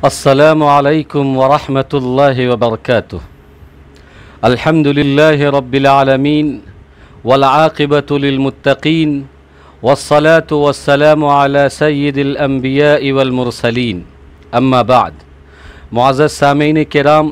अस्सलामु अलैकुम वरहमतुल्लाहि वबरकातुह। अल्हम्दुलिल्लाहि रब्बिल आलमीन वल आक़िबतु लिल मुत्तक़ीन वस्सलातु वस्सलामु अला सय्यिदिल अंबियाइ वल मुरसलीन। अम्मा बाद। मुअज़्ज़ज़ सामीन किराम,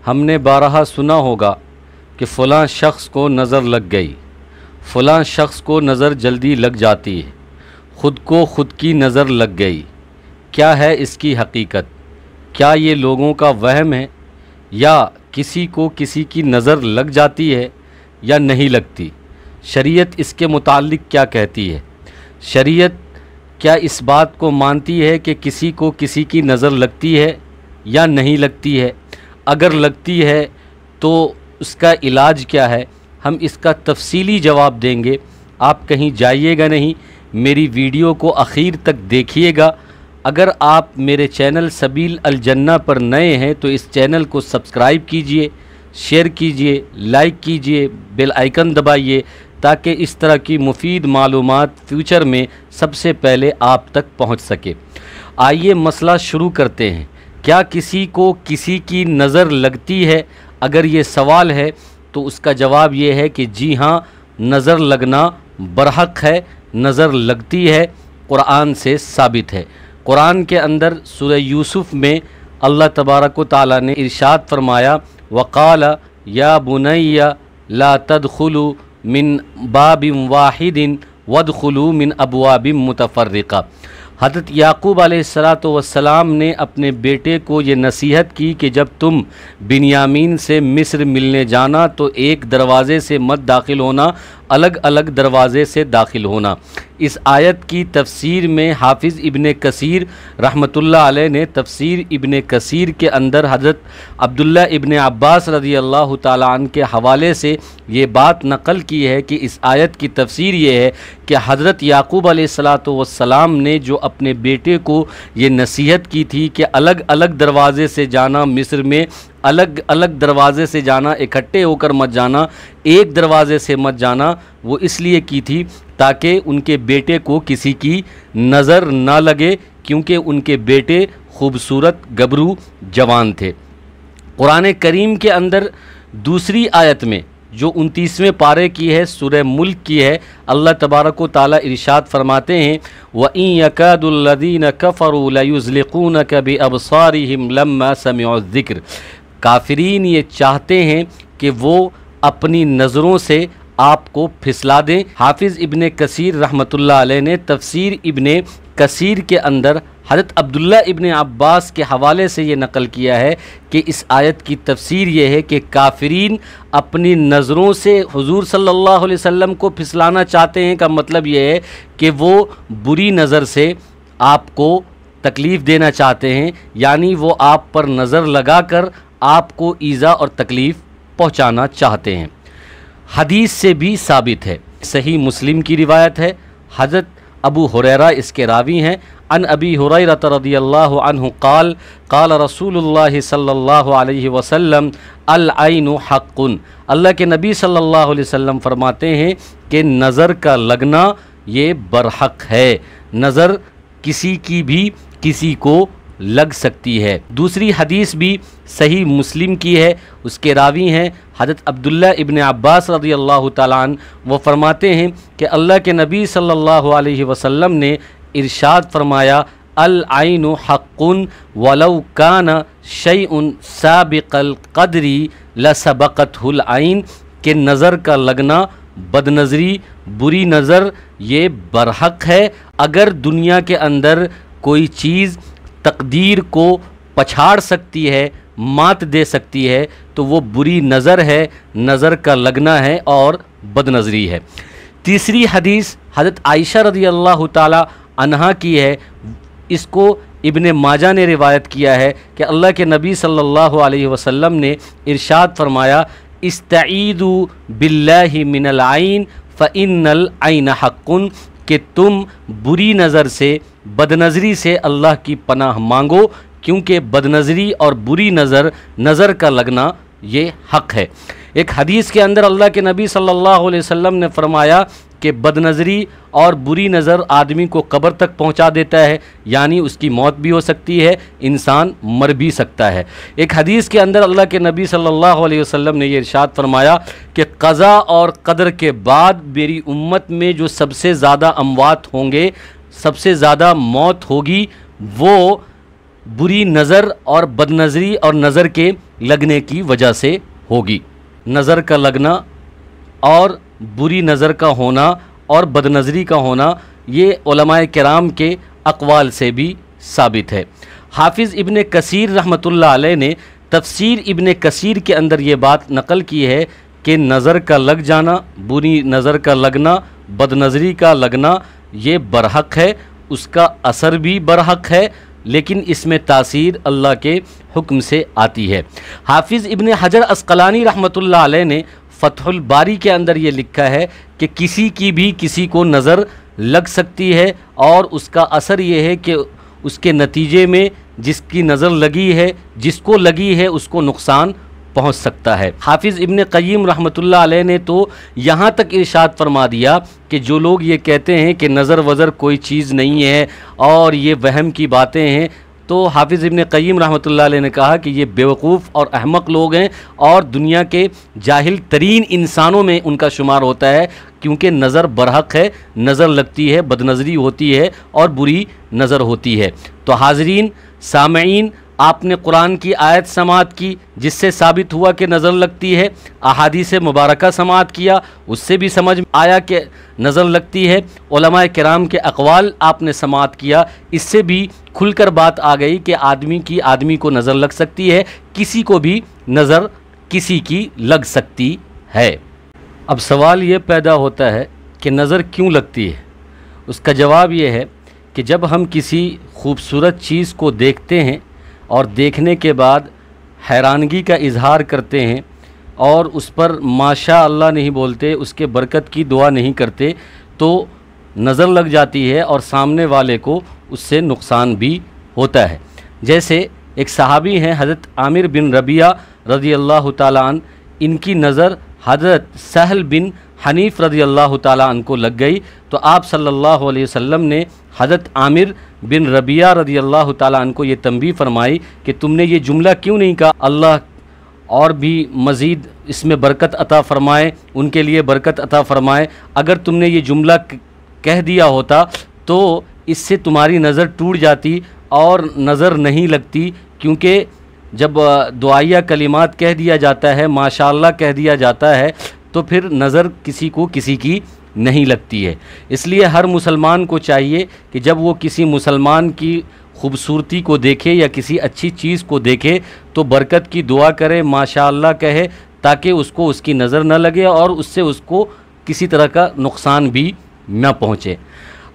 हमने बारहा सुना होगा कि फ़लाँ शख्स को नज़र लग गई, फ़लाँ शख्स को नज़र जल्दी लग जाती है, ख़ुद को ख़ुद की नज़र लग गई। क्या है इसकी हकीकत? क्या ये लोगों का वहम है या किसी को किसी की नज़र लग जाती है या नहीं लगती? शरीयत इसके मुताल्लिक़ क्या कहती है? शरीयत क्या इस बात को मानती है कि किसी को किसी की नज़र लगती है या नहीं लगती है? अगर लगती है तो उसका इलाज क्या है? हम इसका तफसीली जवाब देंगे। आप कहीं जाइएगा नहीं, मेरी वीडियो को आखिर तक देखिएगा। अगर आप मेरे चैनल सबील अल जन्ना पर नए हैं तो इस चैनल को सब्सक्राइब कीजिए, शेयर कीजिए, लाइक कीजिए, बेल आइकन दबाइए ताकि इस तरह की मुफीद मालूमात फ्यूचर में सबसे पहले आप तक पहुंच सके। आइए मसला शुरू करते हैं। क्या किसी को किसी की नज़र लगती है? अगर ये सवाल है तो उसका जवाब ये है कि जी हाँ, नज़र लगना बरहक है, नज़र लगती है, कुरान से साबित है। कुरान के अंदर सूरह यूसुफ में अल्लाह तबारक व तआला ने इरशाद फरमाया, वक़ाल या बुनैया ला तदखुलू मिन बाबिन वाहिदिन वदखुलू मिन अबवाबिन मुतफर्रिक़ा। हज़रत याक़ूब अलैहिस्सलातु वस्सलाम ने अपने बेटे को ये नसीहत की कि जब तुम बिन्यामीन से मिस्र मिलने जाना तो एक दरवाज़े से मत दाखिल होना, अलग अलग दरवाज़े से दाखिल होना। इस आयत की तफसीर में हाफिज़ इब्ने कसीर रहमतुल्लाह अलैह ने तफसीर इब्ने कसीर के अंदर हज़रत अब्दुल्ला इब्ने अब्बास रज़ियल्लाहु ताला अन्हु के हवाले से ये बात नक़ल की है कि इस आयत की तफसीर ये है कि हज़रत याक़ूब अलैहिस्सलातु वस्सलाम ने जो अपने बेटे को ये नसीहत की थी कि अलग अलग दरवाज़े से जाना, मिस्र में अलग अलग दरवाज़े से जाना, इकट्ठे होकर मत जाना, एक दरवाज़े से मत जाना, वो इसलिए की थी ताकि उनके बेटे को किसी की नज़र ना लगे, क्योंकि उनके बेटे खूबसूरत गबरू जवान थे। कुरान करीम के अंदर दूसरी आयत में जो 29वें पारे की है, सूरह मुल्क की है, अल्लाह तबारक व तआला इरशाद फरमाते हैं, व इन यकादुल्लज़ीन कफ़रू लयुज़्लिक़ूनक बिअबसारिहिम लम्मा समिअु ज़िक्र। काफिरीन ये चाहते हैं कि वो अपनी नज़रों से आपको फिसला दें। हाफिज़ इब्ने कसीर रहमतुल्लाह अलैह ने तफसीर इब्ने कसीर के अंदर हज़रत अब्दुल्ला इब्ने अब्बास के हवाले से ये नक़ल किया है कि इस आयत की तफसीर ये है कि काफिरीन अपनी नज़रों से हुज़ूर सल्लल्लाहु अलैहि वसल्लम को फिसलाना चाहते हैं। का मतलब ये है कि वो बुरी नज़र से आपको तकलीफ़ देना चाहते हैं, यानी वो आप पर नज़र लगाकर आपको ईज़ा और तकलीफ़ पहुँचाना चाहते हैं। हदीस से भी साबित है, सही मुस्लिम की रिवायत है, हज़रत अबू हुरैरा इसके रावी हैं। अन अबी हुरैरा रज़ियल्लाहु अन्हु क़ाल क़ाल रसूलुल्लाह सल्लल्लाहु अलैहि वसल्लम अल ऐनु हक़्क़ुन। अल्लाह के नबी सल्लल्लाहु अलैहि वसल्लम फरमाते हैं कि नज़र का लगना ये बरहक है, नज़र किसी की भी किसी को लग सकती है। दूसरी हदीस भी सही मुस्लिम की है, उसके रावी हैं हज़रत अब्दुल्ला इब्ने अब्बास रज़ियल्लाहु ताला अन्हु। वो फरमाते हैं कि अल्लाह के नबी सल्लल्लाहु अलैहि वसल्लम ने इरशाद फरमाया, अल ऐनु हक़्क़ुन वलौ काना शैउन साबिक़ल क़द्री लसबक़तहुल ऐन। के नज़र का लगना, बदनज़री, बुरी नज़र ये बरहक है। अगर दुनिया के अंदर कोई चीज़ तकदीर को पछाड़ सकती है, मात दे सकती है, तो वो बुरी नज़र है, नज़र का लगना है और बदनज़री है। तीसरी हदीस हज़रत आयशा रज़ियल्लाहु ताला अन्हा की है, इसको इब्ने माजा ने रिवायत किया है कि अल्लाह के नबी सल्लल्लाहु अलैहि वसल्लम ने इरशाद फरमाया, इस्तईदु बिल्लाहि मिनल ऐन फ़इन्नल ऐन हक़्क़ुन। कि तुम बुरी नज़र से, बदनज़री से अल्लाह की पनाह मांगो, क्योंकि बदनज़री और बुरी नज़र का लगना ये हक़ है। एक हदीस के अंदर अल्लाह के नबी सल्लल्लाहु अलैहि वसल्लम ने फरमाया कि बदनज़री और बुरी नज़र आदमी को कब्र तक पहुंचा देता है, यानी उसकी मौत भी हो सकती है, इंसान मर भी सकता है। एक हदीस के अंदर अल्लाह के नबी सल्लल्लाहु अलैहि वसल्लम ने ये इरशाद फरमाया कि क़ज़ा और क़दर के बाद मेरी उम्मत में जो सबसे ज़्यादा अमवात होंगे, सबसे ज़्यादा मौत होगी, वो बुरी नज़र और बदनज़री और नज़र के लगने की वजह से होगी। नज़र का लगना और बुरी नज़र का होना और बदनज़री का होना ये उलमाए किराम के अक़वाल से भी साबित है। हाफिज़ इब्न कसीर रहमतुल्लाह अलैह ने तफसीर इब्न कसीर के अंदर ये बात नकल की है कि नज़र का लग जाना, बुरी नज़र का लगना, बदनज़री का लगना ये बरहक है, उसका असर भी बरहक है, लेकिन इसमें तासीर अल्लाह के हुक्म से आती है। हाफिज़ इब्न हजर अस्क़लानी रहमतुल्लाह अलैह ने फ़तहुल बारी के अंदर ये लिखा है कि किसी की भी किसी को नज़र लग सकती है और उसका असर ये है कि उसके नतीजे में जिसकी नज़र लगी है, जिसको लगी है, उसको नुकसान पहुंच सकता है। हाफिज़ इब्न क़य्यिम रहमतुल्लाह अलैह ने तो यहाँ तक इरशाद फरमा दिया कि जो लोग ये कहते हैं कि नज़र वज़र कोई चीज़ नहीं है और ये वहम की बातें हैं, तो हाफिज़ इब्न क़य्यिम रहमतुल्लाह अलैह ने कहा कि ये बेवकूफ़ और अहमक लोग हैं और दुनिया के जाहिल तरीन इंसानों में उनका शुमार होता है, क्योंकि नज़र बरहक है, नज़र लगती है, बदनज़री होती है और बुरी नज़र होती है। तो हाज़रीन सामईन, आपने कुरान की आयत समाअत की जिससे साबित हुआ कि नज़र लगती है, अहादीस मुबारका समाअत किया उससे भी समझ आया कि नज़र लगती है, उलमाए किराम के अक़वाल आपने समाअत किया, इससे भी खुलकर बात आ गई कि आदमी को नज़र लग सकती है, किसी को भी नज़र किसी की लग सकती है। अब सवाल ये पैदा होता है कि नज़र क्यों लगती है। उसका जवाब ये है कि जब हम किसी खूबसूरत चीज़ को देखते हैं और देखने के बाद हैरानगी का इजहार करते हैं और उस पर माशा अल्लाह नहीं बोलते, उसके बरकत की दुआ नहीं करते, तो नज़र लग जाती है और सामने वाले को उससे नुकसान भी होता है। जैसे एक सहाबी हैं हज़रत आमिर बिन रबिया रज़ी अल्लाह ताला अन, इनकी नज़र हज़रत सहल बिन हनीफ़ रज़ी अल्लाह ताला अन को लग गई, तो आप सल्लल्लाहु अलैहि वसल्लम ने हज़रत आमिर बिन रबिया रज़ी अल्लाह ताला अन को ये तंबीह फरमाई कि तुमने ये जुमला क्यों नहीं कहा, अल्लाह और भी मज़ीद इसमें बरकत अता फ़रमाए, उनके लिए बरकत अता फ़रमाए। अगर तुमने ये जुमला कह दिया होता तो इससे तुम्हारी नज़र टूट जाती और नज़र नहीं लगती, क्योंकि जब दुआया कलिमात कह दिया जाता है, माशाअल्लाह कह दिया जाता है, तो फिर नज़र किसी को किसी की नहीं लगती है। इसलिए हर मुसलमान को चाहिए कि जब वो किसी मुसलमान की खूबसूरती को देखे या किसी अच्छी चीज़ को देखे तो बरकत की दुआ करे, माशाअल्लाह कहे, ताकि उसको उसकी नज़र न लगे और उससे उसको किसी तरह का नुकसान भी न पहुँचे।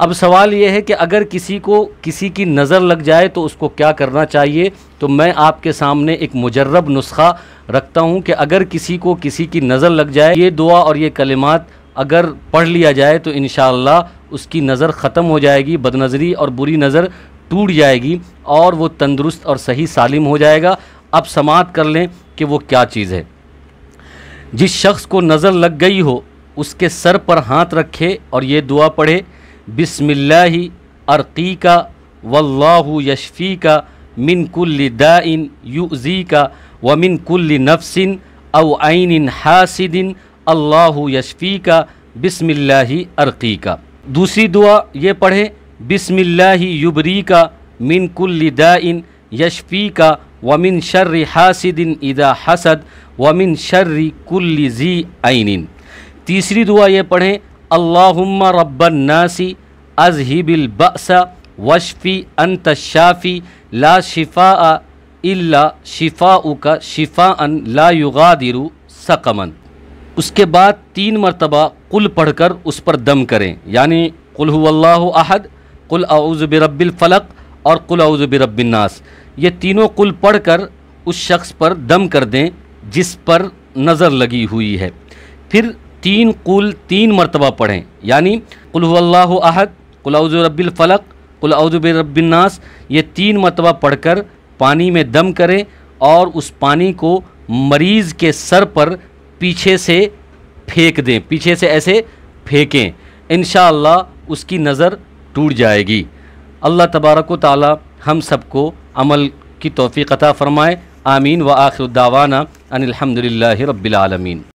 अब सवाल ये है कि अगर किसी को किसी की नज़र लग जाए तो उसको क्या करना चाहिए। तो मैं आपके सामने एक मुजर्रब नुस्खा रखता हूँ कि अगर किसी को किसी की नज़र लग जाए, ये दुआ और ये कलिमात अगर पढ़ लिया जाए तो इंशाअल्लाह उसकी नज़र ख़त्म हो जाएगी, बदनज़री और बुरी नज़र टूट जाएगी और वो तंदुरुस्त और सही सालिम हो जाएगा। अब समाअत कर लें कि वो क्या चीज़ है। जिस शख्स को नज़र लग गई हो उसके सर पर हाथ रखे और ये दुआ पढ़े, बिस्मिल्लाहि अर्क़ीका वल्लाहु यशफ़ीका मिन कुल्लि दाइन युज़ीका व मिन कुल्लि नफ्सिन औ ऐनिन हासिदिन अल्लाहु यशफ़ीका बिस्मिल्लाहि अर्क़ीका। दूसरी दुआ ये पढ़े, बिस्मिल्लाहि युबरीका मिन कुल्लि दाइन यशफ़ीका व मिन शर्रि हासिदिन इज़ा हसद व मिन शर्रि कुल्लि ज़ी ऐनिन। तीसरी दुआ ये पढ़ें, अल्लाहुम्मा रब्बन नासी अज़हिबिल बअसा वशफ़ी अंत शाफ़ी ला शिफ़ाअ इल्ला शिफ़ाउका शिफ़ाअन ला युगादिरु सकमन। उसके बाद 3 मरतबा कुल पढ़कर उस पर दम करें, यानी कुल हुवल्लाहु अहद, कुल अऊज़ु बिरब्बिल फलक और कुल अऊज़ु बिरब्बिन नास। ये तीनों कुल पढ़कर उस शख्स पर दम कर दें जिस पर नज़र लगी हुई है। फिर 3 कुल 3 मरतबा पढ़ें, यानी कुल हुवल्लाहु अहद, कुल अऊज़ु बिरब्बिल फलक, कुल अऊज़ु बिरब्बिन नास। ये 3 मरतबा पढ़कर पानी में दम करें और उस पानी को मरीज़ के सर पर पीछे से फेंक दें, पीछे से ऐसे फेंकें। इंशाअल्लाह उसकी नज़र टूट जाएगी। अल्लाह तबारक व तआला हम सबको अमल की तौफ़ीक़ अता फ़रमाए। आमीन व आखिर दावाना अनिल हम्दुलिल्लाहि रब्बिल आलमीन।